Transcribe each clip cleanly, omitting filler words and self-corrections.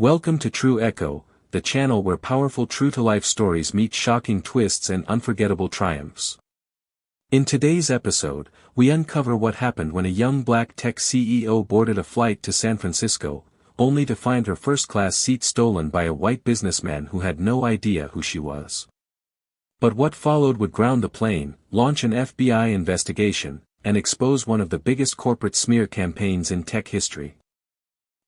Welcome to True Echo, the channel where powerful true-to-life stories meet shocking twists and unforgettable triumphs. In today's episode, we uncover what happened when a young black tech CEO boarded a flight to San Francisco, only to find her first-class seat stolen by a white businessman who had no idea who she was. But what followed would ground the plane, launch an FBI investigation, and expose one of the biggest corporate smear campaigns in tech history.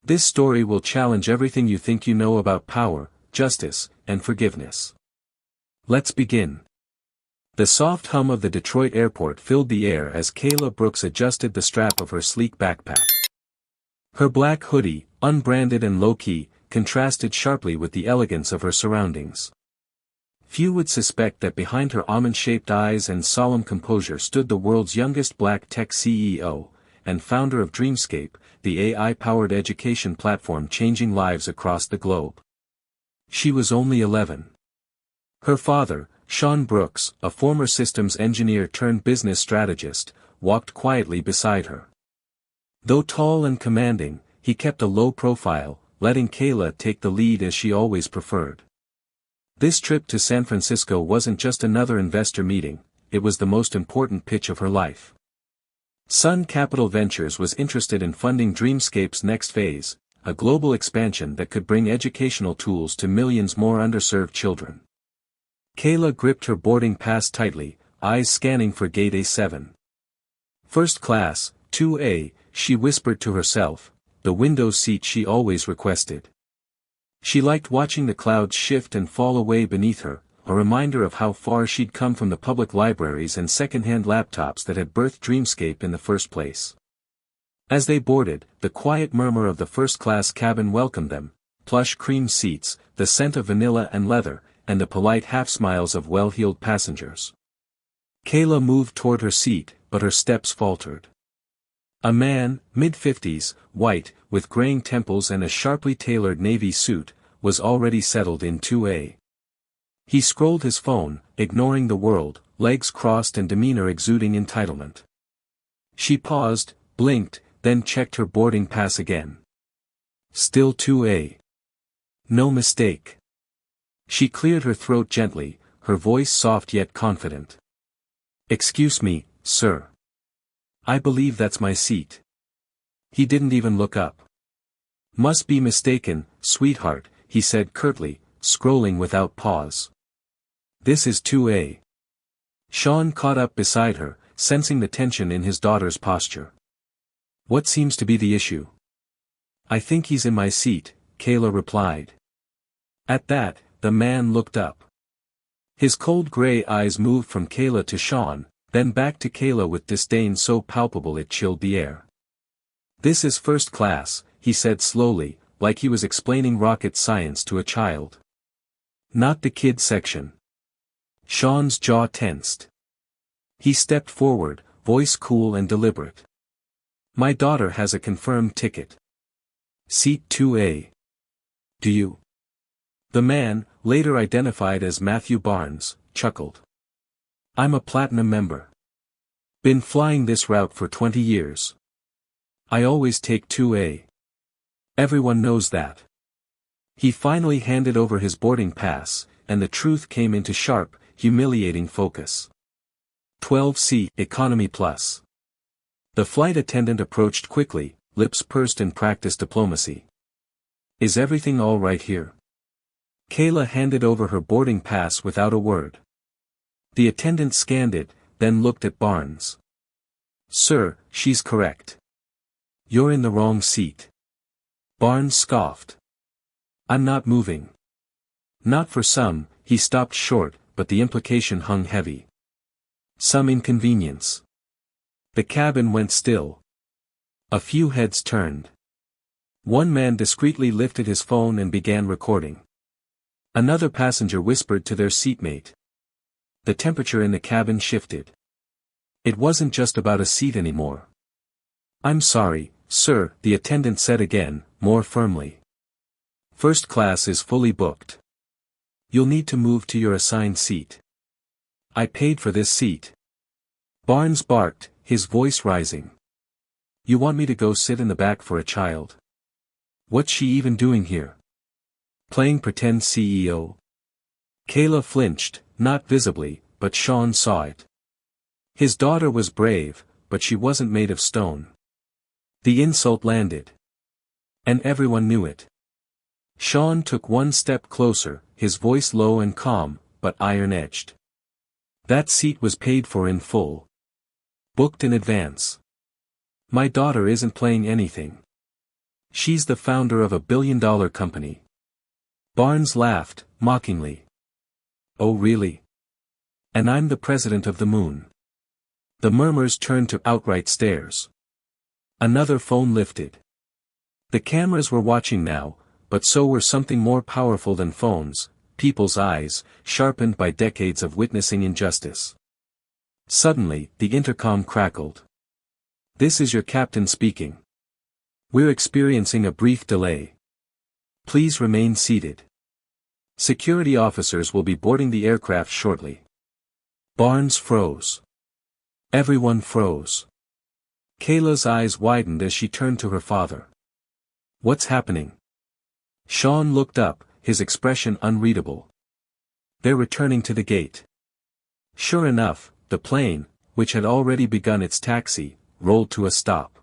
This story will challenge everything you think you know about power, justice, and forgiveness. Let's begin. The soft hum of the Detroit airport filled the air as Kayla Brooks adjusted the strap of her sleek backpack. Her black hoodie, unbranded and low-key, contrasted sharply with the elegance of her surroundings. Few would suspect that behind her almond-shaped eyes and solemn composure stood the world's youngest black tech CEO, and founder of Dreamscape, the AI-powered education platform changing lives across the globe. She was only 11. Her father, Sean Brooks, a former systems engineer turned business strategist, walked quietly beside her. Though tall and commanding, he kept a low profile, letting Kayla take the lead as she always preferred. This trip to San Francisco wasn't just another investor meeting, it was the most important pitch of her life. Sun Capital Ventures was interested in funding Dreamscape's next phase, a global expansion that could bring educational tools to millions more underserved children. Kayla gripped her boarding pass tightly, eyes scanning for gate A7. First class, 2A, she whispered to herself, the window seat she always requested. She liked watching the clouds shift and fall away beneath her, a reminder of how far she'd come from the public libraries and second-hand laptops that had birthed Dreamscape in the first place. As they boarded, the quiet murmur of the first-class cabin welcomed them, plush cream seats, the scent of vanilla and leather, and the polite half-smiles of well-heeled passengers. Kayla moved toward her seat, but her steps faltered. A man, mid-50s, white, with graying temples and a sharply tailored navy suit, was already settled in 2A. He scrolled his phone, ignoring the world, legs crossed and demeanor exuding entitlement. She paused, blinked, then checked her boarding pass again. Still 2A. No mistake. She cleared her throat gently, her voice soft yet confident. Excuse me, sir. I believe that's my seat. He didn't even look up. Must be mistaken, sweetheart, he said curtly, scrolling without pause. This is 2A. Sean caught up beside her, sensing the tension in his daughter's posture. What seems to be the issue? I think he's in my seat, Kayla replied. At that, the man looked up. His cold gray eyes moved from Kayla to Sean, then back to Kayla with disdain so palpable it chilled the air. This is first class, he said slowly, like he was explaining rocket science to a child. Not the kids section. Sean's jaw tensed. He stepped forward, voice cool and deliberate. My daughter has a confirmed ticket. Seat 2A. Do you? The man, later identified as Matthew Barnes, chuckled. I'm a platinum member. Been flying this route for 20 years. I always take 2A. Everyone knows that. He finally handed over his boarding pass, and the truth came into sharp, humiliating focus. 12C, Economy Plus. The flight attendant approached quickly, lips pursed in practiced diplomacy. Is everything all right here? Kayla handed over her boarding pass without a word. The attendant scanned it, then looked at Barnes. Sir, she's correct. You're in the wrong seat. Barnes scoffed. I'm not moving. Not for some, he stopped short, but the implication hung heavy. Some inconvenience. The cabin went still. A few heads turned. One man discreetly lifted his phone and began recording. Another passenger whispered to their seatmate. The temperature in the cabin shifted. It wasn't just about a seat anymore. I'm sorry, sir, the attendant said again, more firmly. First class is fully booked. You'll need to move to your assigned seat. I paid for this seat. Barnes barked, his voice rising. You want me to go sit in the back for a child? What's she even doing here? Playing pretend CEO? Kayla flinched, not visibly, but Sean saw it. His daughter was brave, but she wasn't made of stone. The insult landed. And everyone knew it. Sean took one step closer, his voice low and calm, but iron-edged. That seat was paid for in full. Booked in advance. My daughter isn't playing anything. She's the founder of a billion-dollar company. Barnes laughed, mockingly. Oh really? And I'm the president of the moon. The murmurs turned to outright stares. Another phone lifted. The cameras were watching now, but so were something more powerful than phones, people's eyes, sharpened by decades of witnessing injustice. Suddenly, the intercom crackled. This is your captain speaking. We're experiencing a brief delay. Please remain seated. Security officers will be boarding the aircraft shortly. Barnes froze. Everyone froze. Kayla's eyes widened as she turned to her father. What's happening? Sean looked up, his expression unreadable. They're returning to the gate. Sure enough, the plane, which had already begun its taxi, rolled to a stop.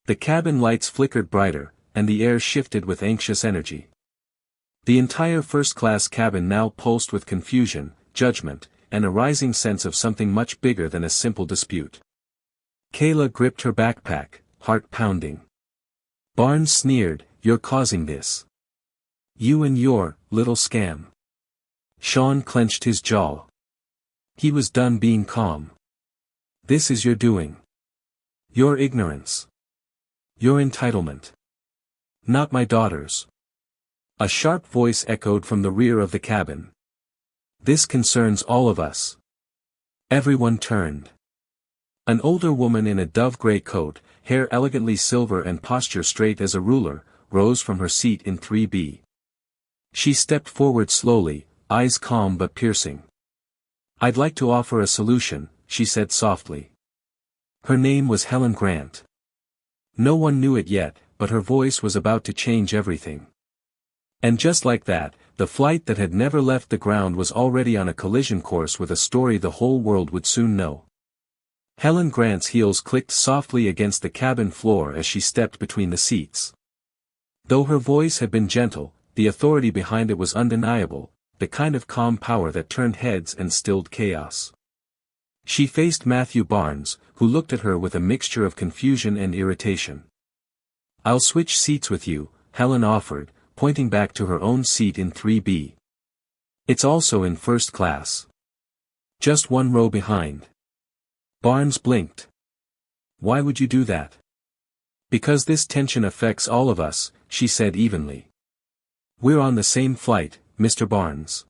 The cabin lights flickered brighter, and the air shifted with anxious energy. The entire first-class cabin now pulsed with confusion, judgment, and a rising sense of something much bigger than a simple dispute. Kayla gripped her backpack, heart pounding. Barnes sneered, "You're causing this. You and your little scam." Sean clenched his jaw. He was done being calm. This is your doing. Your ignorance. Your entitlement. Not my daughter's. A sharp voice echoed from the rear of the cabin. This concerns all of us. Everyone turned. An older woman in a dove-gray coat, hair elegantly silver and posture straight as a ruler, rose from her seat in 3B. She stepped forward slowly, eyes calm but piercing. "I'd like to offer a solution," she said softly. Her name was Helen Grant. No one knew it yet, but her voice was about to change everything. And just like that, the flight that had never left the ground was already on a collision course with a story the whole world would soon know. Helen Grant's heels clicked softly against the cabin floor as she stepped between the seats. Though her voice had been gentle, the authority behind it was undeniable, the kind of calm power that turned heads and stilled chaos. She faced Matthew Barnes, who looked at her with a mixture of confusion and irritation. "I'll switch seats with you," Helen offered, pointing back to her own seat in 3B. "It's also in first class. Just one row behind." Barnes blinked. "Why would you do that?" "Because this tension affects all of us," she said evenly. "We're on the same flight, Mr. Barnes.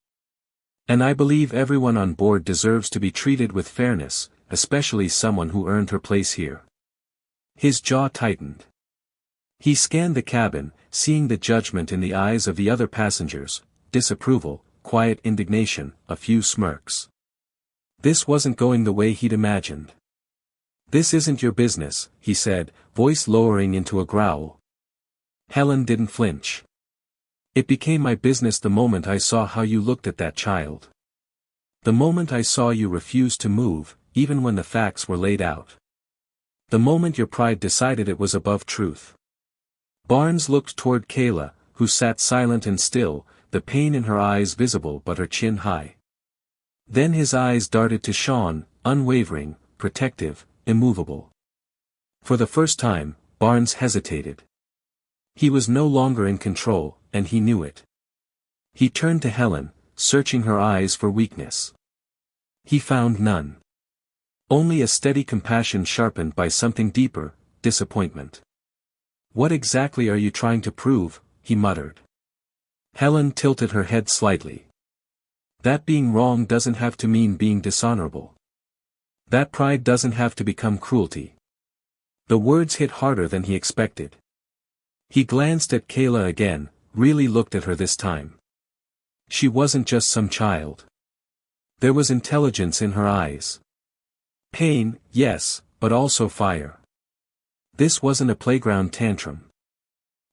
And I believe everyone on board deserves to be treated with fairness, especially someone who earned her place here." His jaw tightened. He scanned the cabin, seeing the judgment in the eyes of the other passengers, disapproval, quiet indignation, a few smirks. This wasn't going the way he'd imagined. "This isn't your business," he said, voice lowering into a growl. Helen didn't flinch. "It became my business the moment I saw how you looked at that child. The moment I saw you refuse to move, even when the facts were laid out. The moment your pride decided it was above truth." Barnes looked toward Kayla, who sat silent and still, the pain in her eyes visible but her chin high. Then his eyes darted to Sean, unwavering, protective, immovable. For the first time, Barnes hesitated. He was no longer in control, and he knew it. He turned to Helen, searching her eyes for weakness. He found none. Only a steady compassion sharpened by something deeper, disappointment. "What exactly are you trying to prove?" he muttered. Helen tilted her head slightly. "That being wrong doesn't have to mean being dishonorable. That pride doesn't have to become cruelty." The words hit harder than he expected. He glanced at Kayla again, really looked at her this time. She wasn't just some child. There was intelligence in her eyes. Pain, yes, but also fire. This wasn't a playground tantrum.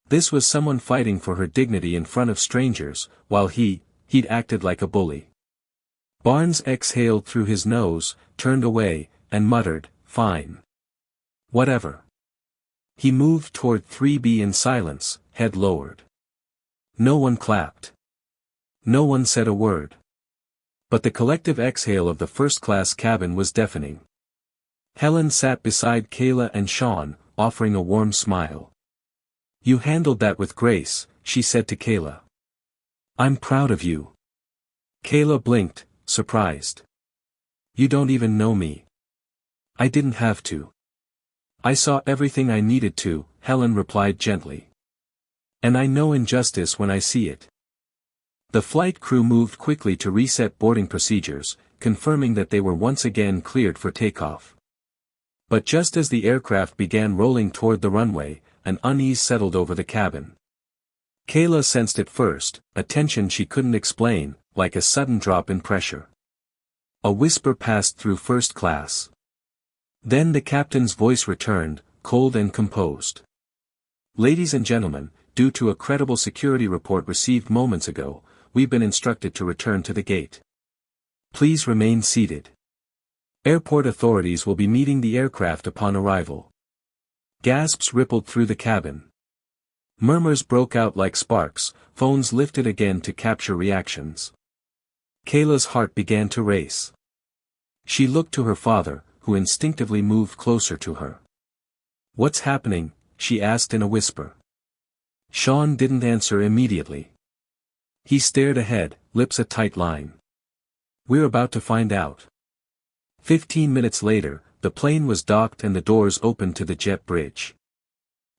This was someone fighting for her dignity in front of strangers, while he'd acted like a bully. Barnes exhaled through his nose, turned away, and muttered, "Fine. Whatever." He moved toward 3B in silence, head lowered. No one clapped. No one said a word. But the collective exhale of the first-class cabin was deafening. Helen sat beside Kayla and Sean, offering a warm smile. "You handled that with grace," she said to Kayla. "I'm proud of you." Kayla blinked, surprised. "You don't even know me." "I didn't have to. I saw everything I needed to," Helen replied gently. "And I know injustice when I see it." The flight crew moved quickly to reset boarding procedures, confirming that they were once again cleared for takeoff. But just as the aircraft began rolling toward the runway, an unease settled over the cabin. Kayla sensed it first, a tension she couldn't explain, like a sudden drop in pressure. A whisper passed through first class. Then the captain's voice returned, cold and composed. "Ladies and gentlemen, due to a credible security report received moments ago, we've been instructed to return to the gate. Please remain seated. Airport authorities will be meeting the aircraft upon arrival." Gasps rippled through the cabin. Murmurs broke out like sparks, phones lifted again to capture reactions. Kayla's heart began to race. She looked to her father, who instinctively moved closer to her. "What's happening?" she asked in a whisper. Sean didn't answer immediately. He stared ahead, lips a tight line. "We're about to find out." 15 minutes later, the plane was docked and the doors opened to the jet bridge.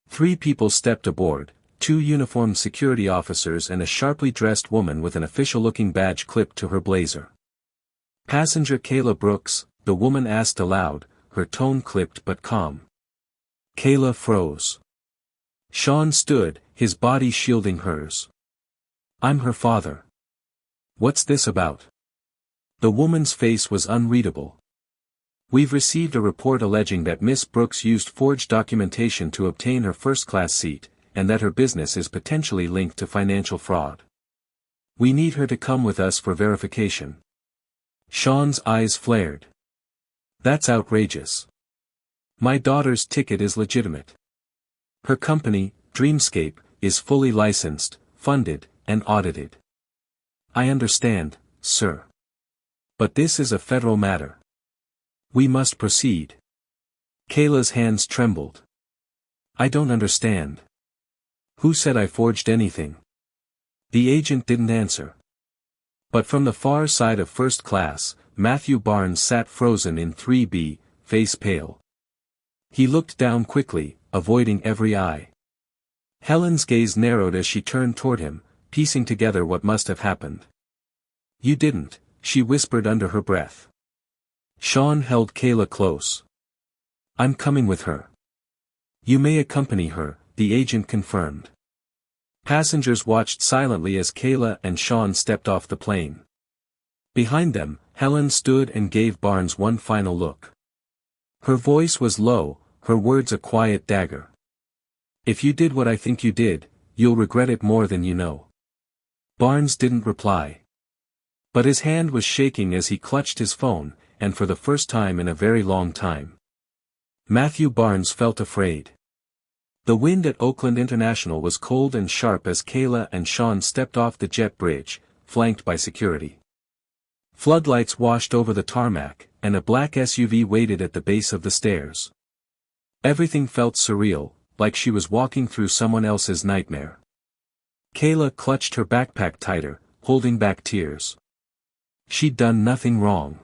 3 people stepped aboard, 2 uniformed security officers and a sharply dressed woman with an official-looking badge clipped to her blazer. "Passenger Kayla Brooks?" the woman asked aloud, her tone clipped but calm. Kayla froze. Sean stood, his body shielding hers. "I'm her father." "What's this about?" The woman's face was unreadable. "We've received a report alleging that Miss Brooks used forged documentation to obtain her first-class seat, and that her business is potentially linked to financial fraud. We need her to come with us for verification." Sean's eyes flared. "That's outrageous. My daughter's ticket is legitimate. Her company, Dreamscape, is fully licensed, funded, and audited." "I understand, sir. But this is a federal matter. We must proceed." Kayla's hands trembled. "I don't understand. Who said I forged anything?" The agent didn't answer. But from the far side of first class, Matthew Barnes sat frozen in 3B, face pale. He looked down quickly, avoiding every eye. Helen's gaze narrowed as she turned toward him, piecing together what must have happened. "You didn't," she whispered under her breath. Sean held Kayla close. "I'm coming with her." "You may accompany her," the agent confirmed. Passengers watched silently as Kayla and Sean stepped off the plane. Behind them, Helen stood and gave Barnes one final look. Her voice was low, her words a quiet dagger. "If you did what I think you did, you'll regret it more than you know." Barnes didn't reply. But his hand was shaking as he clutched his phone, and for the first time in a very long time. Matthew Barnes felt afraid. The wind at Oakland International was cold and sharp as Kayla and Sean stepped off the jet bridge, flanked by security. Floodlights washed over the tarmac, and a black SUV waited at the base of the stairs. Everything felt surreal, like she was walking through someone else's nightmare. Kayla clutched her backpack tighter, holding back tears. She'd done nothing wrong.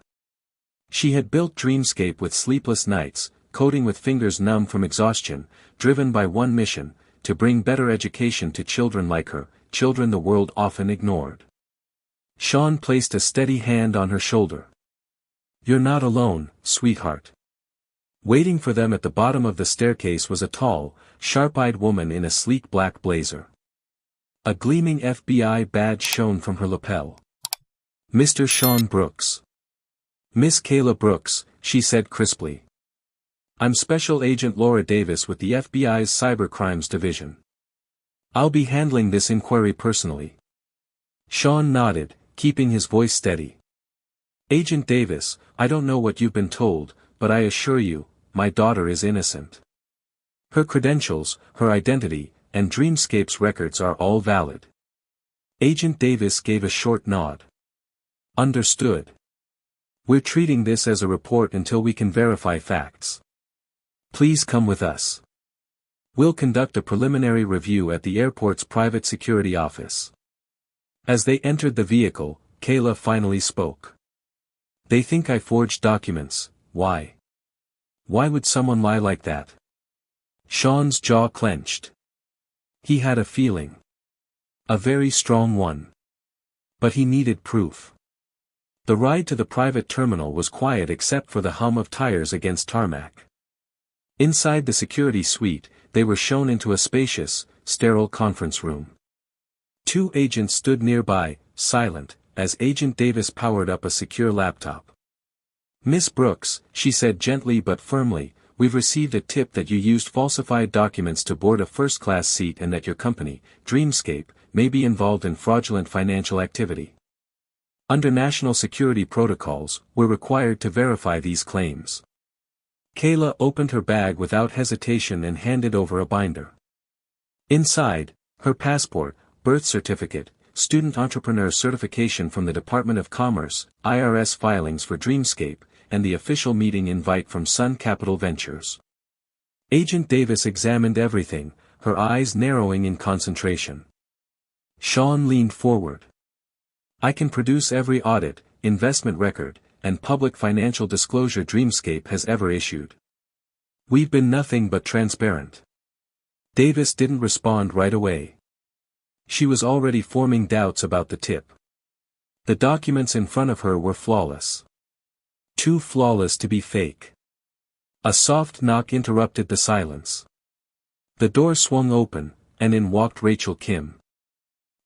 She had built Dreamscape with sleepless nights, coding with fingers numb from exhaustion, driven by one mission, to bring better education to children like her, children the world often ignored. Sean placed a steady hand on her shoulder. "You're not alone, sweetheart." Waiting for them at the bottom of the staircase was a tall, sharp-eyed woman in a sleek black blazer. A gleaming FBI badge shone from her lapel. "Mr. Sean Brooks." "Miss Kayla Brooks," she said crisply. "I'm Special Agent Laura Davis with the FBI's Cybercrimes Division." I'll be handling this inquiry personally. Sean nodded, keeping his voice steady. Agent Davis, I don't know what you've been told, but I assure you, my daughter is innocent. Her credentials, her identity, and Dreamscape's records are all valid. Agent Davis gave a short nod. Understood. We're treating this as a report until we can verify facts. Please come with us. We'll conduct a preliminary review at the airport's private security office. As they entered the vehicle, Kayla finally spoke. They think I forged documents. Why? Why would someone lie like that? Sean's jaw clenched. He had a feeling. A very strong one. But he needed proof. The ride to the private terminal was quiet except for the hum of tires against tarmac. Inside the security suite, they were shown into a spacious, sterile conference room. Two agents stood nearby, silent, as Agent Davis powered up a secure laptop. Miss Brooks, she said gently but firmly, we've received a tip that you used falsified documents to board a first-class seat and that your company, Dreamscape, may be involved in fraudulent financial activity. Under national security protocols, we're required to verify these claims. Kayla opened her bag without hesitation and handed over a binder. Inside, her passport, birth certificate, student entrepreneur certification from the Department of Commerce, IRS filings for Dreamscape, and the official meeting invite from Sun Capital Ventures. Agent Davis examined everything, her eyes narrowing in concentration. Sean leaned forward. I can produce every audit, investment record, and public financial disclosure Dreamscape has ever issued. We've been nothing but transparent. Davis didn't respond right away. She was already forming doubts about the tip. The documents in front of her were flawless. Too flawless to be fake. A soft knock interrupted the silence. The door swung open, and in walked Rachel Kim.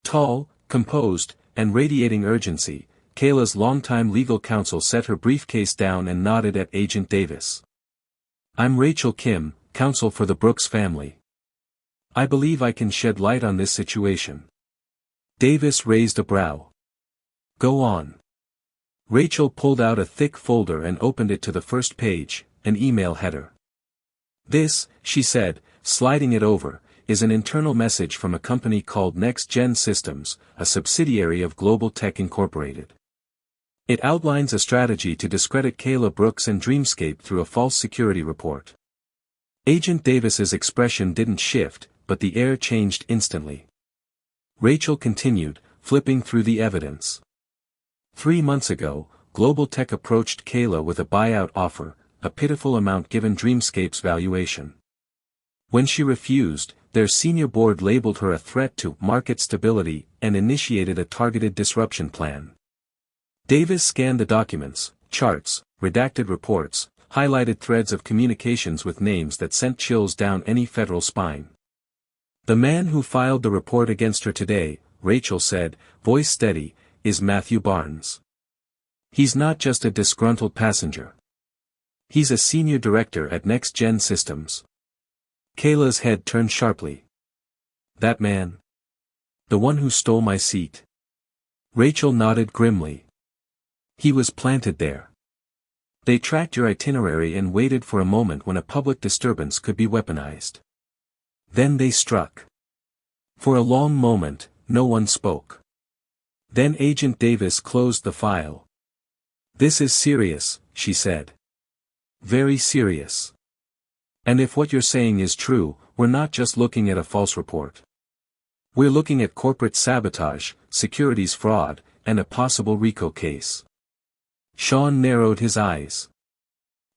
Tall, composed, and radiating urgency, Kayla's longtime legal counsel set her briefcase down and nodded at Agent Davis. I'm Rachel Kim, counsel for the Brooks family. I believe I can shed light on this situation. Davis raised a brow. Go on. Rachel pulled out a thick folder and opened it to the first page, an email header. This, she said, sliding it over, is an internal message from a company called Next Gen Systems, a subsidiary of Global Tech Incorporated. It outlines a strategy to discredit Kayla Brooks and Dreamscape through a false security report. Agent Davis's expression didn't shift, but the air changed instantly. Rachel continued, flipping through the evidence. 3 months ago, Global Tech approached Kayla with a buyout offer, a pitiful amount given Dreamscape's valuation. When she refused, their senior board labeled her a threat to market stability and initiated a targeted disruption plan. Davis scanned the documents, charts, redacted reports, highlighted threads of communications with names that sent chills down any federal spine. The man who filed the report against her today, Rachel said, voice steady, is Matthew Barnes. He's not just a disgruntled passenger. He's a senior director at Next Gen Systems. Kayla's head turned sharply. That man? The one who stole my seat? Rachel nodded grimly. He was planted there. They tracked your itinerary and waited for a moment when a public disturbance could be weaponized. Then they struck. For a long moment, no one spoke. Then Agent Davis closed the file. This is serious, she said. Very serious. And if what you're saying is true, we're not just looking at a false report. We're looking at corporate sabotage, securities fraud, and a possible RICO case. Sean narrowed his eyes.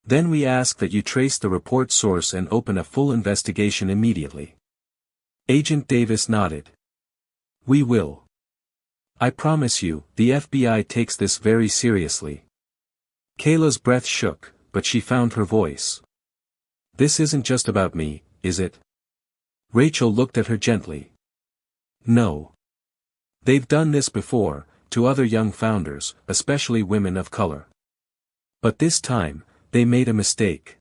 Then we ask that you trace the report source and open a full investigation immediately. Agent Davis nodded. We will. I promise you, the FBI takes this very seriously. Kayla's breath shook, but she found her voice. This isn't just about me, is it? Rachel looked at her gently. No. They've done this before, to other young founders, especially women of color. But this time, they made a mistake.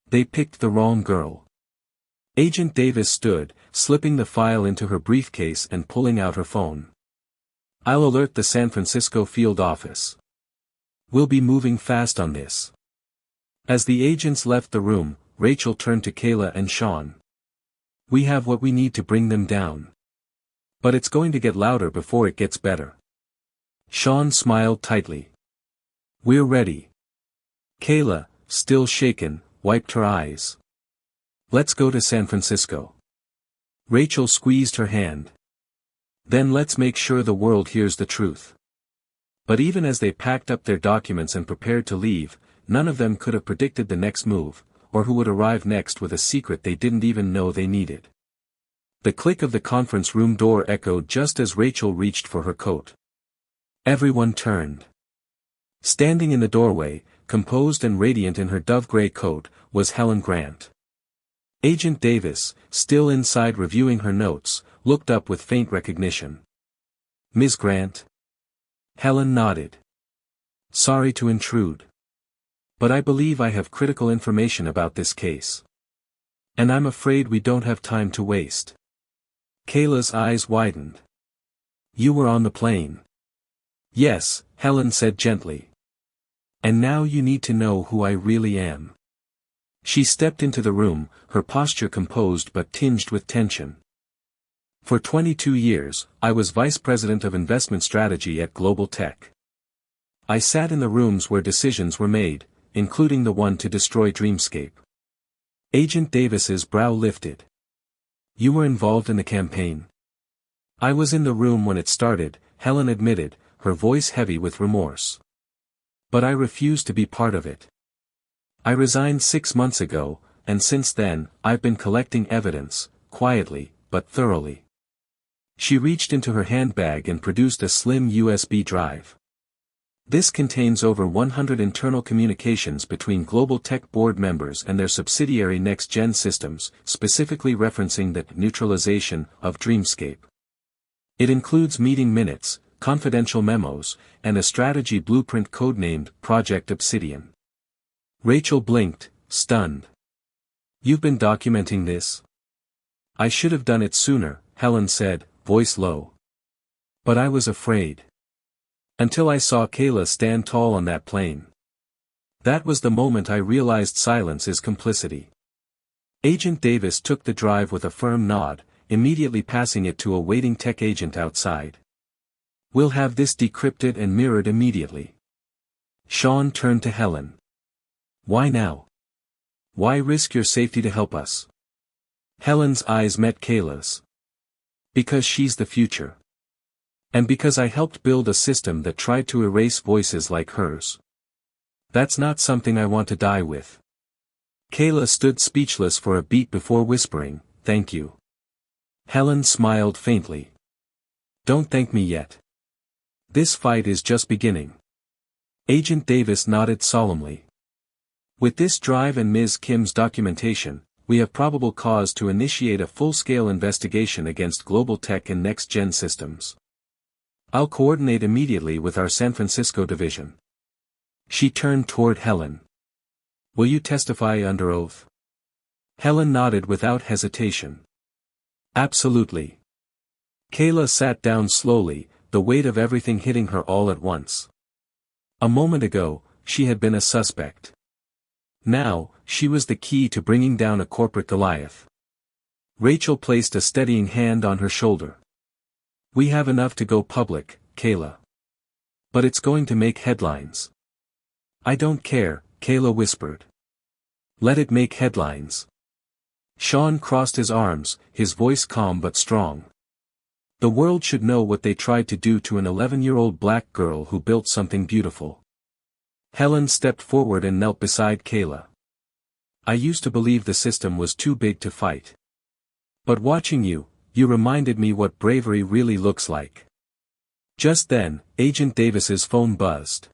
They picked the wrong girl. Agent Davis stood, slipping the file into her briefcase and pulling out her phone. "I'll alert the San Francisco field office. We'll be moving fast on this." As the agents left the room, Rachel turned to Kayla and Sean. "We have what we need to bring them down. But it's going to get louder before it gets better." Sean smiled tightly. "We're ready." Kayla, still shaken, wiped her eyes. "Let's go to San Francisco." Rachel squeezed her hand. "Then let's make sure the world hears the truth." But even as they packed up their documents and prepared to leave, none of them could have predicted the next move, or who would arrive next with a secret they didn't even know they needed. The click of the conference room door echoed just as Rachel reached for her coat. Everyone turned. Standing in the doorway, composed and radiant in her dove-gray coat, was Helen Grant. Agent Davis, still inside reviewing her notes, looked up with faint recognition. "Ms. Grant?" Helen nodded. "Sorry to intrude. But I believe I have critical information about this case. And I'm afraid we don't have time to waste." Kayla's eyes widened. "You were on the plane." "Yes," Helen said gently. "And now you need to know who I really am." She stepped into the room, her posture composed but tinged with tension. "For 22 years, I was Vice President of Investment Strategy at Global Tech. I sat in the rooms where decisions were made, including the one to destroy Dreamscape." Agent Davis's brow lifted. "You were involved in the campaign?" "I was in the room when it started," Helen admitted, her voice heavy with remorse. "But I refused to be part of it. I resigned 6 months ago, and since then, I've been collecting evidence, quietly, but thoroughly." She reached into her handbag and produced a slim USB drive. "This contains over 100 internal communications between Global Tech board members and their subsidiary next-gen systems, specifically referencing the neutralization of Dreamscape. It includes meeting minutes, confidential memos, and a strategy blueprint codenamed Project Obsidian." Rachel blinked, stunned. "You've been documenting this?" "I should have done it sooner," Helen said, voice low. "But I was afraid. Until I saw Kayla stand tall on that plane. That was the moment I realized silence is complicity." Agent Davis took the drive with a firm nod, immediately passing it to a waiting tech agent outside. "We'll have this decrypted and mirrored immediately." Sean turned to Helen. "Why now? Why risk your safety to help us?" Helen's eyes met Kayla's. "Because she's the future. And because I helped build a system that tried to erase voices like hers. That's not something I want to die with." Kayla stood speechless for a beat before whispering, "Thank you." Helen smiled faintly. "Don't thank me yet. This fight is just beginning." Agent Davis nodded solemnly. "With this drive and Ms. Kim's documentation, we have probable cause to initiate a full-scale investigation against Global Tech and next-gen systems. I'll coordinate immediately with our San Francisco division." She turned toward Helen. "Will you testify under oath?" Helen nodded without hesitation. "Absolutely." Kayla sat down slowly, the weight of everything hitting her all at once. A moment ago, she had been a suspect. Now, she was the key to bringing down a corporate Goliath. Rachel placed a steadying hand on her shoulder. "We have enough to go public, Kayla. But it's going to make headlines." "I don't care," Kayla whispered. "Let it make headlines." Sean crossed his arms, his voice calm but strong. "The world should know what they tried to do to an 11-year-old black girl who built something beautiful." Helen stepped forward and knelt beside Kayla. "I used to believe the system was too big to fight. But watching you, you reminded me what bravery really looks like." Just then, Agent Davis's phone buzzed.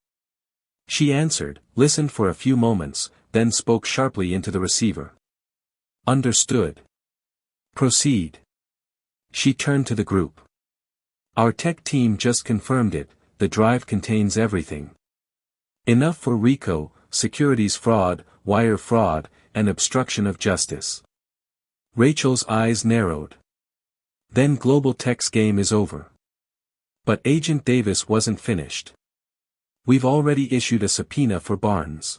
She answered, listened for a few moments, then spoke sharply into the receiver. "Understood. Proceed." She turned to the group. "Our tech team just confirmed it, the drive contains everything. Enough for RICO, securities fraud, wire fraud, and obstruction of justice. Rachel's eyes narrowed. Then Global Tech's game is over. But Agent Davis wasn't finished. We've already issued a subpoena for Barnes.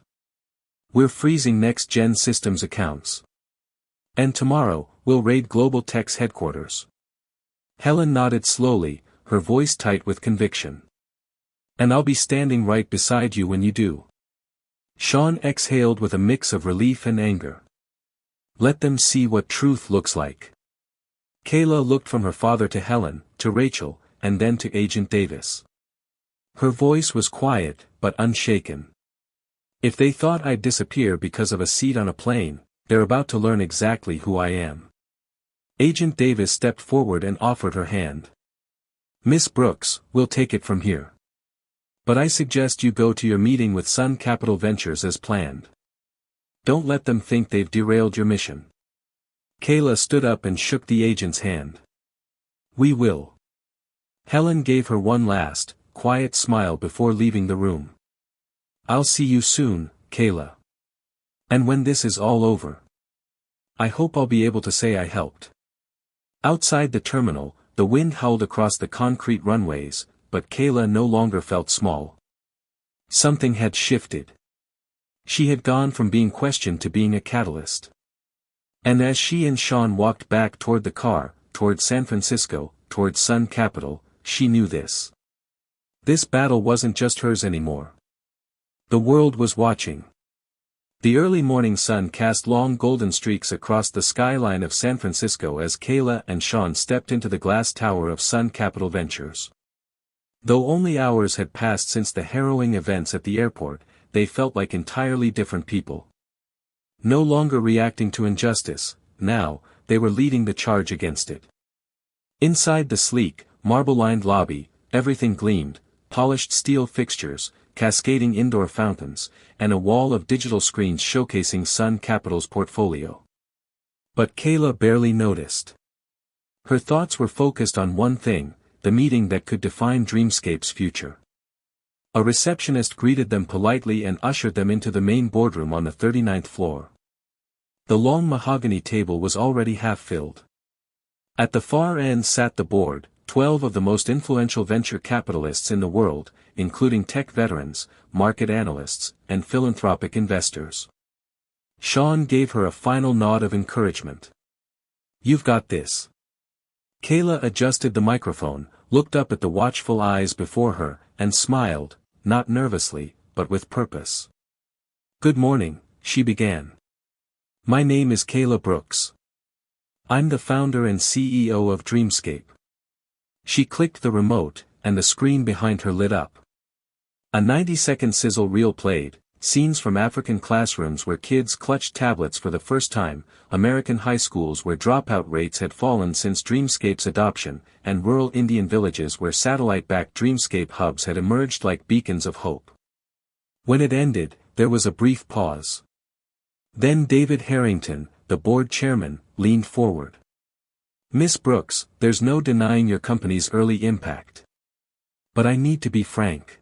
We're freezing next-gen systems accounts. And tomorrow, we'll raid Global Tech's headquarters. Helen nodded slowly, her voice tight with conviction. And I'll be standing right beside you when you do. Sean exhaled with a mix of relief and anger. Let them see what truth looks like. Kayla looked from her father to Helen, to Rachel, and then to Agent Davis. Her voice was quiet, but unshaken. If they thought I'd disappear because of a seat on a plane, they're about to learn exactly who I am. Agent Davis stepped forward and offered her hand. Miss Brooks, we'll take it from here. But I suggest you go to your meeting with Sun Capital Ventures as planned. Don't let them think they've derailed your mission. Kayla stood up and shook the agent's hand. We will. Helen gave her one last, quiet smile before leaving the room. I'll see you soon, Kayla. And when this is all over, I hope I'll be able to say I helped. Outside the terminal, the wind howled across the concrete runways, but Kayla no longer felt small. Something had shifted. She had gone from being questioned to being a catalyst. And as she and Sean walked back toward the car, toward San Francisco, toward Sun Capital, she knew this. This battle wasn't just hers anymore. The world was watching. The early morning sun cast long golden streaks across the skyline of San Francisco as Kayla and Sean stepped into the glass tower of Sun Capital Ventures. Though only hours had passed since the harrowing events at the airport, they felt like entirely different people. No longer reacting to injustice, now, they were leading the charge against it. Inside the sleek, marble-lined lobby, everything gleamed, polished steel fixtures, cascading indoor fountains, and a wall of digital screens showcasing Sun Capital's portfolio. But Kayla barely noticed. Her thoughts were focused on one thing, the meeting that could define Dreamscape's future. A receptionist greeted them politely and ushered them into the main boardroom on the 39th floor. The long mahogany table was already half filled. At the far end sat the board, 12 of the most influential venture capitalists in the world, including tech veterans, market analysts, and philanthropic investors. Sean gave her a final nod of encouragement. You've got this. Kayla adjusted the microphone, looked up at the watchful eyes before her, and smiled, not nervously, but with purpose. Good morning, she began. My name is Kayla Brooks. I'm the founder and CEO of Dreamscape. She clicked the remote, and the screen behind her lit up. A 90-second sizzle reel played, scenes from African classrooms where kids clutched tablets for the first time, American high schools where dropout rates had fallen since Dreamscape's adoption, and rural Indian villages where satellite-backed Dreamscape hubs had emerged like beacons of hope. When it ended, there was a brief pause. Then David Harrington, the board chairman, leaned forward. Miss Brooks, there's no denying your company's early impact. But I need to be frank.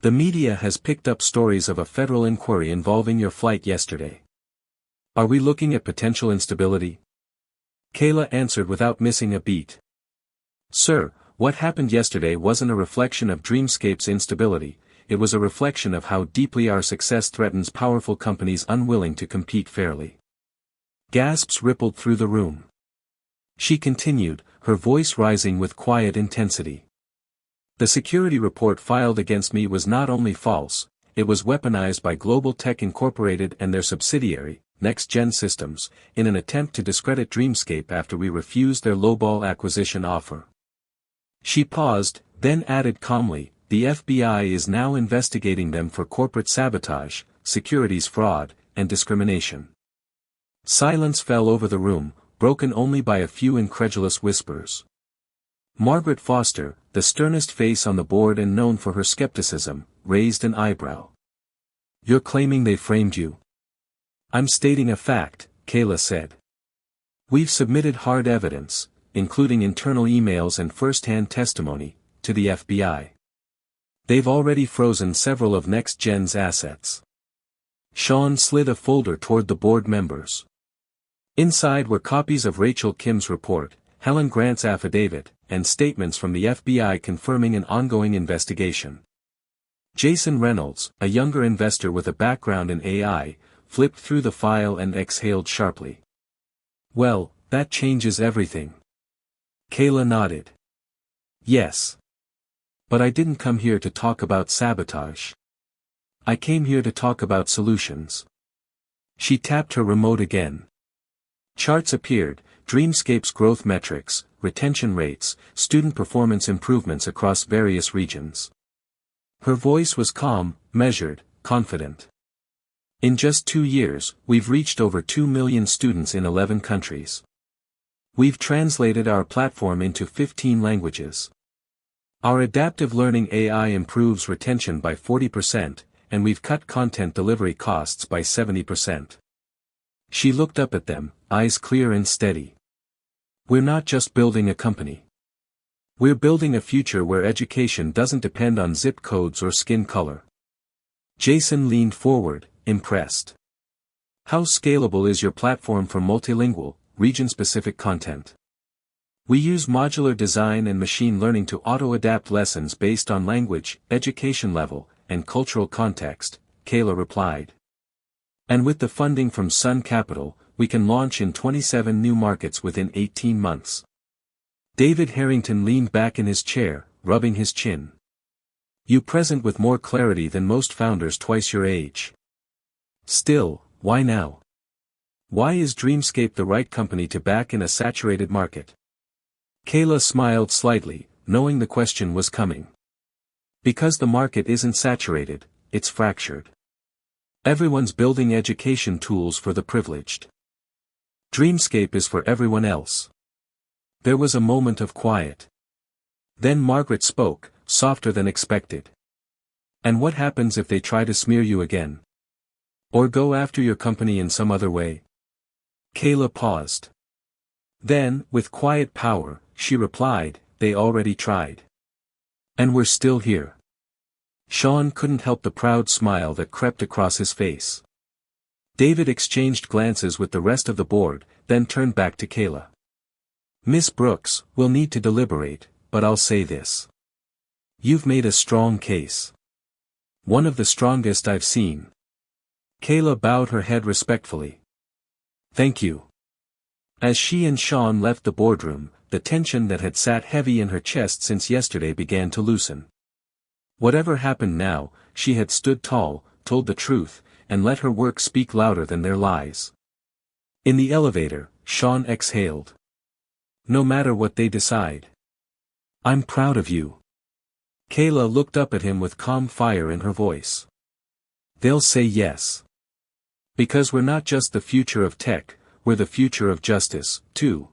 The media has picked up stories of a federal inquiry involving your flight yesterday. Are we looking at potential instability? Kayla answered without missing a beat. Sir, what happened yesterday wasn't a reflection of Dreamscape's instability, it was a reflection of how deeply our success threatens powerful companies unwilling to compete fairly. Gasps rippled through the room. She continued, her voice rising with quiet intensity. The security report filed against me was not only false, it was weaponized by Global Tech Incorporated and their subsidiary, Next Gen Systems, in an attempt to discredit Dreamscape after we refused their lowball acquisition offer. She paused, then added calmly, the FBI is now investigating them for corporate sabotage, securities fraud, and discrimination. Silence fell over the room, broken only by a few incredulous whispers. Margaret Foster, the sternest face on the board and known for her skepticism, raised an eyebrow. You're claiming they framed you? I'm stating a fact, Kayla said. We've submitted hard evidence, including internal emails and first-hand testimony, to the FBI. They've already frozen several of Next Gen's assets. Sean slid a folder toward the board members. Inside were copies of Rachel Kim's report, Helen Grant's affidavit, and statements from the FBI confirming an ongoing investigation. Jason Reynolds, a younger investor with a background in AI, flipped through the file and exhaled sharply. "Well, that changes everything." Kayla nodded. "Yes. But I didn't come here to talk about sabotage. I came here to talk about solutions." She tapped her remote again. Charts appeared, Dreamscape's growth metrics, retention rates, student performance improvements across various regions. Her voice was calm, measured, confident. "In just 2 years, we've reached over 2 million students in 11 countries. We've translated our platform into 15 languages. Our adaptive learning AI improves retention by 40%, and we've cut content delivery costs by 70%. She looked up at them, eyes clear and steady. "We're not just building a company. We're building a future where education doesn't depend on zip codes or skin color." Jason leaned forward, impressed. "How scalable is your platform for multilingual, region-specific content?" "We use modular design and machine learning to auto-adapt lessons based on language, education level, and cultural context," Kayla replied. "And with the funding from Sun Capital, we can launch in 27 new markets within 18 months. David Harrington leaned back in his chair, rubbing his chin. "You present with more clarity than most founders twice your age. Still, why now? Why is Dreamscape the right company to back in a saturated market?" Kayla smiled slightly, knowing the question was coming. "Because the market isn't saturated, it's fractured. Everyone's building education tools for the privileged. Dreamscape is for everyone else." There was a moment of quiet. Then Margaret spoke, softer than expected. "And what happens if they try to smear you again? Or go after your company in some other way?" Kayla paused. Then, with quiet power, she replied, "They already tried. And we're still here." Sean couldn't help the proud smile that crept across his face. David exchanged glances with the rest of the board, then turned back to Kayla. "Miss Brooks, we'll need to deliberate, but I'll say this. You've made a strong case. One of the strongest I've seen." Kayla bowed her head respectfully. "Thank you." As she and Sean left the boardroom, the tension that had sat heavy in her chest since yesterday began to loosen. Whatever happened now, she had stood tall, told the truth, and let her work speak louder than their lies. In the elevator, Sean exhaled. "No matter what they decide. I'm proud of you." Kayla looked up at him with calm fire in her voice. "They'll say yes. Because we're not just the future of tech, we're the future of justice, too."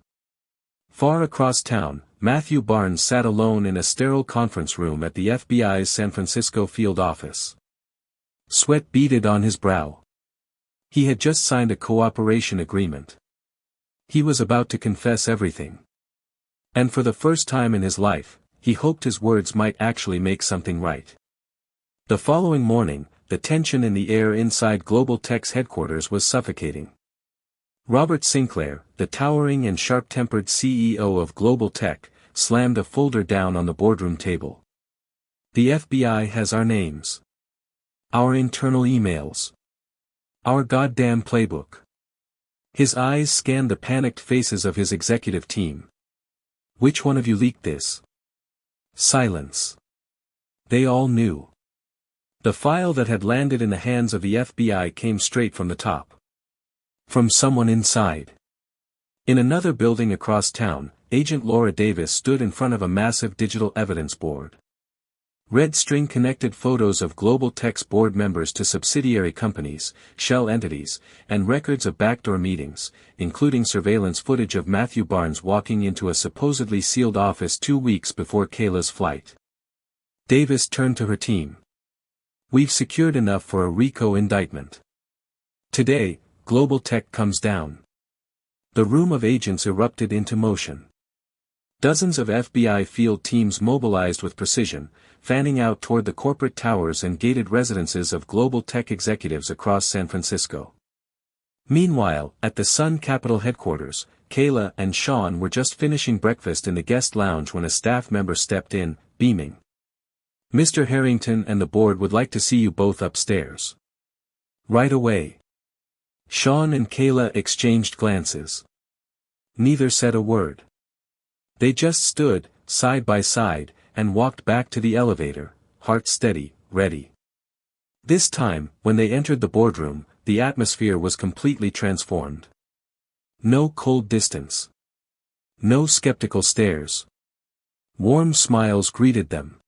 Far across town, Matthew Barnes sat alone in a sterile conference room at the FBI's San Francisco field office. Sweat beaded on his brow. He had just signed a cooperation agreement. He was about to confess everything. And for the first time in his life, he hoped his words might actually make something right. The following morning, the tension in the air inside Global Tech's headquarters was suffocating. Robert Sinclair, the towering and sharp-tempered CEO of Global Tech, slammed a folder down on the boardroom table. "The FBI has our names. Our internal emails. Our goddamn playbook." His eyes scanned the panicked faces of his executive team. "Which one of you leaked this?" Silence. They all knew. The file that had landed in the hands of the FBI came straight from the top. From someone inside. In another building across town, Agent Laura Davis stood in front of a massive digital evidence board. Red string connected photos of Global Tech's board members to subsidiary companies, shell entities, and records of backdoor meetings, including surveillance footage of Matthew Barnes walking into a supposedly sealed office 2 weeks before Kayla's flight. Davis turned to her team. "We've secured enough for a RICO indictment. Today, Global Tech comes down." The room of agents erupted into motion. Dozens of FBI field teams mobilized with precision, fanning out toward the corporate towers and gated residences of Global Tech executives across San Francisco. Meanwhile, at the Sun Capital headquarters, Kayla and Sean were just finishing breakfast in the guest lounge when a staff member stepped in, beaming. "Mr. Harrington and the board would like to see you both upstairs." "Right away." Sean and Kayla exchanged glances. Neither said a word. They just stood, side by side, and walked back to the elevator, heart steady, ready. This time, when they entered the boardroom, the atmosphere was completely transformed. No cold distance. No skeptical stares. Warm smiles greeted them.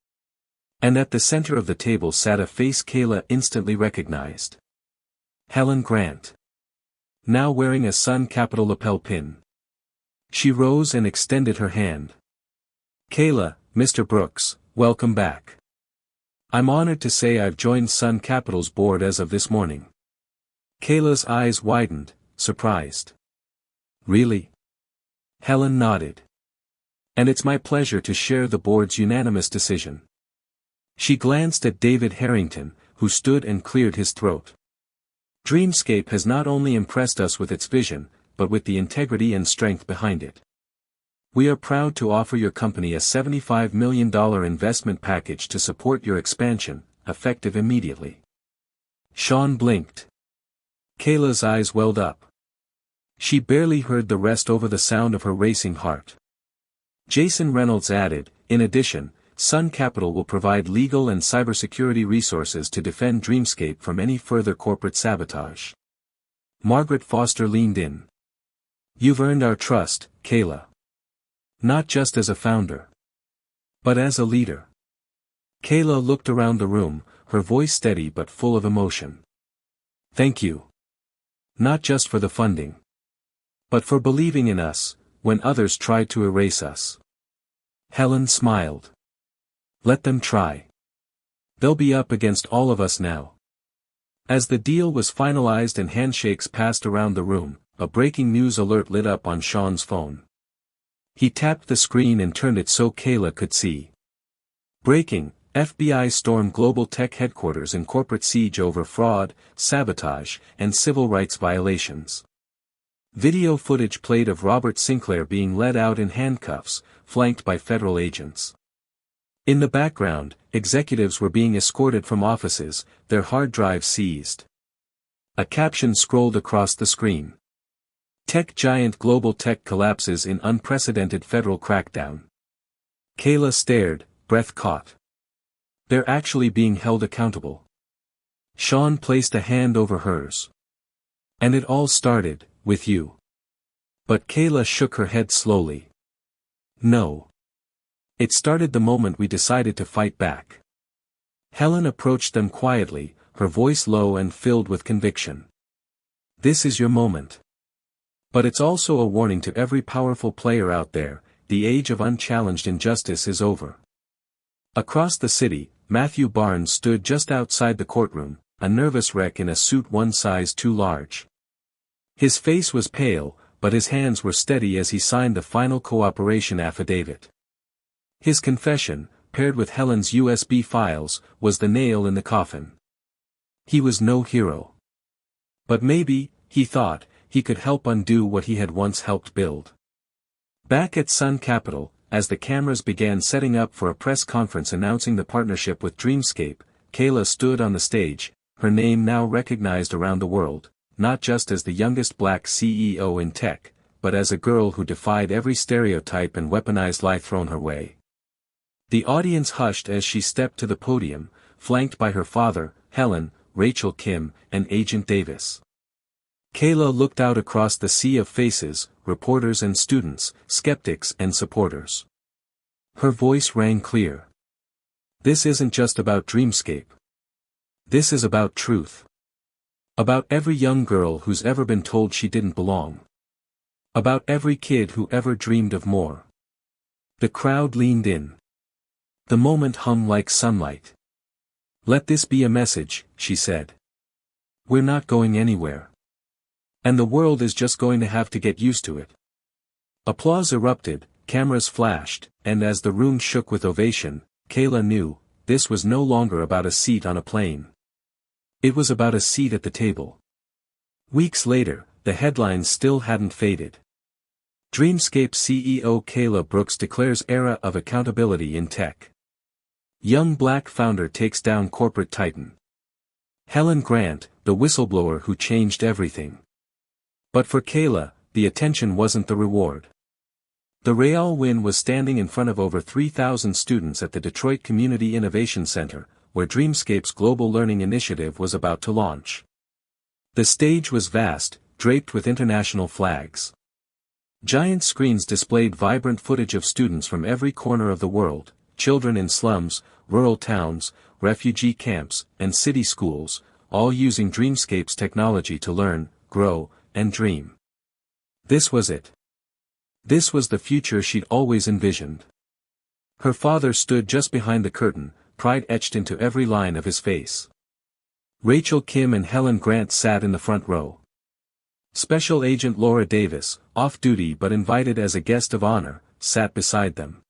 And at the center of the table sat a face Kayla instantly recognized. Helen Grant. Now wearing a Sun Capital lapel pin. She rose and extended her hand. "Kayla, Mr. Brooks, welcome back. I'm honored to say I've joined Sun Capital's board as of this morning." Kayla's eyes widened, surprised. "Really?" Helen nodded. "And it's my pleasure to share the board's unanimous decision." She glanced at David Harrington, who stood and cleared his throat. "Dreamscape has not only impressed us with its vision, but with the integrity and strength behind it. We are proud to offer your company a $75 million investment package to support your expansion, effective immediately." Sean blinked. Kayla's eyes welled up. She barely heard the rest over the sound of her racing heart. Jason Reynolds added, "In addition, Sun Capital will provide legal and cybersecurity resources to defend Dreamscape from any further corporate sabotage." Margaret Foster leaned in. "You've earned our trust, Kayla. Not just as a founder, but as a leader." Kayla looked around the room, her voice steady but full of emotion. "Thank you. Not just for the funding, but for believing in us, when others tried to erase us." Helen smiled. "Let them try. They'll be up against all of us now." As the deal was finalized and handshakes passed around the room, a breaking news alert lit up on Sean's phone. He tapped the screen and turned it so Kayla could see. "Breaking: FBI storm global tech headquarters in corporate siege over fraud, sabotage, and civil rights violations." Video footage played of Robert Sinclair being led out in handcuffs, flanked by federal agents. In the background, executives were being escorted from offices, their hard drives seized. A caption scrolled across the screen. "Tech giant global tech collapses in unprecedented federal crackdown." Kayla stared, breath caught. They're actually being held accountable. Sean placed a hand over hers. "And it all started, with you." But Kayla shook her head slowly. "No. It started the moment we decided to fight back." Helen approached them quietly, her voice low and filled with conviction. "This is your moment. But it's also a warning to every powerful player out there, the age of unchallenged injustice is over." Across the city, Matthew Barnes stood just outside the courtroom, a nervous wreck in a suit one size too large. His face was pale, but his hands were steady as he signed the final cooperation affidavit. His confession, paired with Helen's USB files, was the nail in the coffin. He was no hero. But maybe, he thought, he could help undo what he had once helped build. Back at Sun Capital, as the cameras began setting up for a press conference announcing the partnership with Dreamscape, Kayla stood on the stage, her name now recognized around the world, not just as the youngest black CEO in tech, but as a girl who defied every stereotype and weaponized lie thrown her way. The audience hushed as she stepped to the podium, flanked by her father, Helen, Rachel Kim, and Agent Davis. Kayla looked out across the sea of faces, reporters and students, skeptics and supporters. Her voice rang clear. "This isn't just about Dreamscape. This is about truth. About every young girl who's ever been told she didn't belong. About every kid who ever dreamed of more." The crowd leaned in. The moment hummed like sunlight. "Let this be a message," she said. "We're not going anywhere. And the world is just going to have to get used to it." Applause erupted, cameras flashed, and as the room shook with ovation, Kayla knew, this was no longer about a seat on a plane. It was about a seat at the table. Weeks later, the headlines still hadn't faded. Dreamscape CEO Kayla Brooks declares era of accountability in tech. Young black founder takes down corporate titan. Helen Grant, the whistleblower who changed everything. But for Kayla, the attention wasn't the reward. The real win was standing in front of over 3,000 students at the Detroit Community Innovation Center, where Dreamscape's global learning initiative was about to launch. The stage was vast, draped with international flags. Giant screens displayed vibrant footage of students from every corner of the world, children in slums, rural towns, refugee camps, and city schools, all using Dreamscape's technology to learn, grow, and dream. This was it. This was the future she'd always envisioned. Her father stood just behind the curtain, pride etched into every line of his face. Rachel Kim and Helen Grant sat in the front row. Special Agent Laura Davis, off-duty but invited as a guest of honor, sat beside them.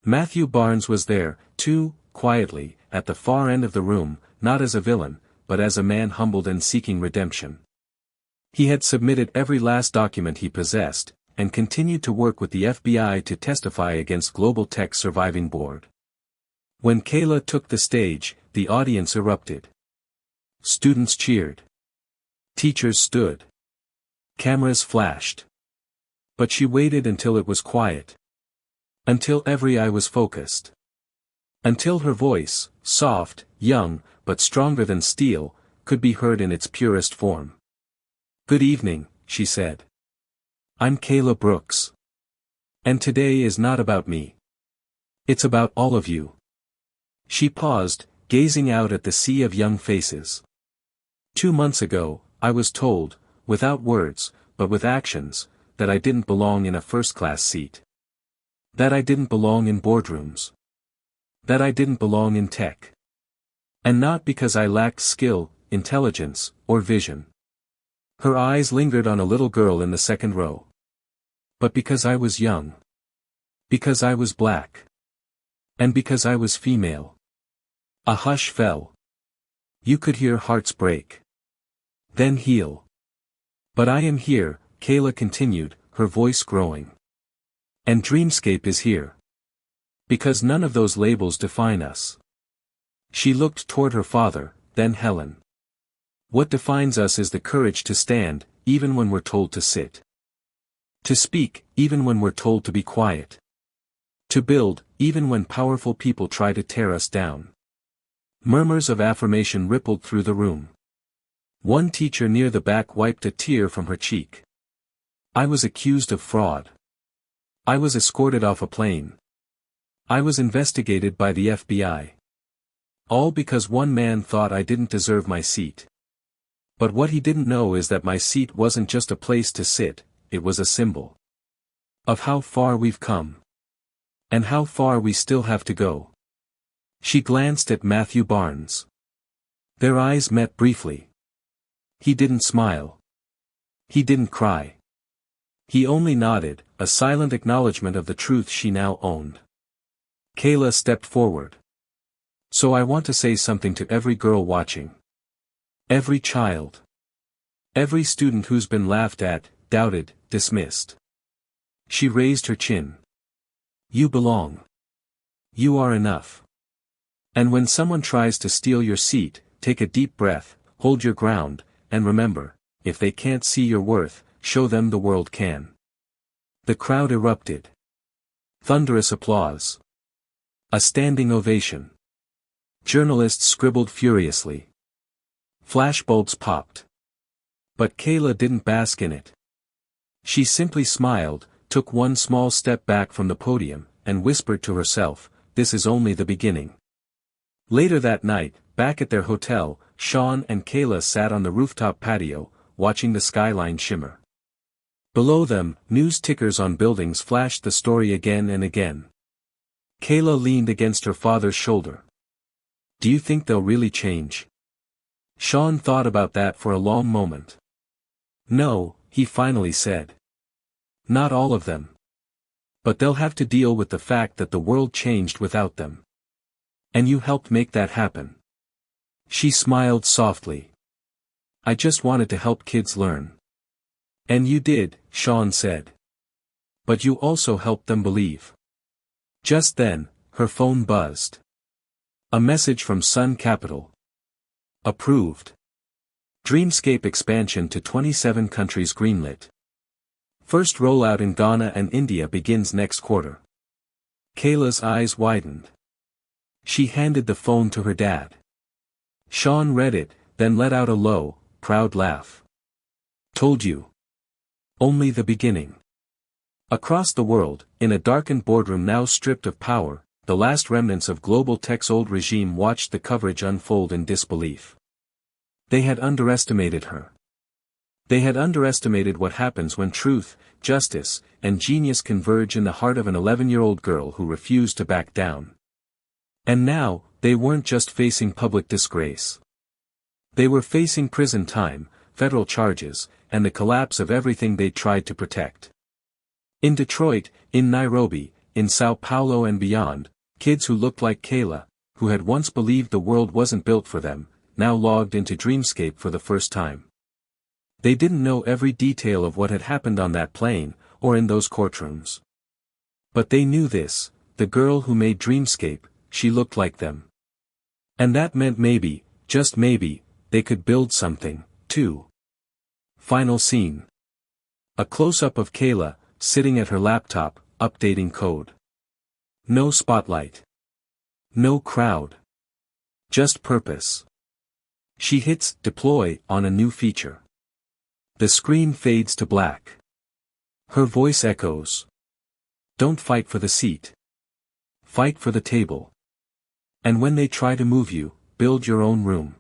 Matthew Barnes was there, too, quietly, at the far end of the room, not as a villain, but as a man humbled and seeking redemption. He had submitted every last document he possessed, and continued to work with the FBI to testify against Global Tech's surviving board. When Kayla took the stage, the audience erupted. Students cheered. Teachers stood. Cameras flashed. But she waited until it was quiet. Until every eye was focused. Until her voice, soft, young, but stronger than steel, could be heard in its purest form. "Good evening," she said. "I'm Kayla Brooks. And today is not about me. It's about all of you." She paused, gazing out at the sea of young faces. 2 months ago, I was told, without words, but with actions, that I didn't belong in a first-class seat. That I didn't belong in boardrooms. That I didn't belong in tech. And not because I lacked skill, intelligence, or vision. Her eyes lingered on a little girl in the second row. But because I was young. Because I was black. And because I was female. A hush fell. You could hear hearts break. Then heal. "But I am here," Kayla continued, her voice growing. "And Dreamscape is here. Because none of those labels define us." She looked toward her father, then Helen. "What defines us is the courage to stand, even when we're told to sit. To speak, even when we're told to be quiet. To build, even when powerful people try to tear us down." Murmurs of affirmation rippled through the room. One teacher near the back wiped a tear from her cheek. "I was accused of fraud. I was escorted off a plane. I was investigated by the FBI. All because one man thought I didn't deserve my seat. But what he didn't know is that my seat wasn't just a place to sit, it was a symbol of how far we've come. And how far we still have to go." She glanced at Matthew Barnes. Their eyes met briefly. He didn't smile. He didn't cry. He only nodded, a silent acknowledgement of the truth she now owned. Kayla stepped forward. "So I want to say something to every girl watching. Every child. Every student who's been laughed at, doubted, dismissed." She raised her chin. "You belong. You are enough. And when someone tries to steal your seat, take a deep breath, hold your ground, and remember, if they can't see your worth, show them the world can." The crowd erupted. Thunderous applause. A standing ovation. Journalists scribbled furiously. Flashbulbs popped. But Kayla didn't bask in it. She simply smiled, took one small step back from the podium, and whispered to herself, "This is only the beginning." Later that night, back at their hotel, Sean and Kayla sat on the rooftop patio, watching the skyline shimmer. Below them, news tickers on buildings flashed the story again and again. Kayla leaned against her father's shoulder. "Do you think they'll really change?" Sean thought about that for a long moment. "No," he finally said. "Not all of them. But they'll have to deal with the fact that the world changed without them. And you helped make that happen." She smiled softly. I just wanted to help kids learn. And you did, Sean said. But you also helped them believe. Just then, her phone buzzed. A message from Sun Capital. Approved. Dreamscape expansion to 27 countries greenlit. First rollout in Ghana and India begins next quarter. Kayla's eyes widened. She handed the phone to her dad. Sean read it, then let out a low, proud laugh. Told you. Only the beginning. Across the world, in a darkened boardroom now stripped of power, the last remnants of global tech's old regime watched the coverage unfold in disbelief. They had underestimated her. They had underestimated what happens when truth, justice, and genius converge in the heart of an 11-year-old girl who refused to back down. And now, they weren't just facing public disgrace. They were facing prison time, federal charges, and the collapse of everything they tried to protect. In Detroit, in Nairobi, in Sao Paulo and beyond, kids who looked like Kayla, who had once believed the world wasn't built for them, now logged into Dreamscape for the first time. They didn't know every detail of what had happened on that plane, or in those courtrooms. But they knew this, the girl who made Dreamscape, she looked like them. And that meant maybe, just maybe, they could build something, too. Final scene. A close-up of Kayla, sitting at her laptop, updating code. No spotlight. No crowd. Just purpose. She hits deploy on a new feature. The screen fades to black. Her voice echoes. Don't fight for the seat. Fight for the table. And when they try to move you, build your own room.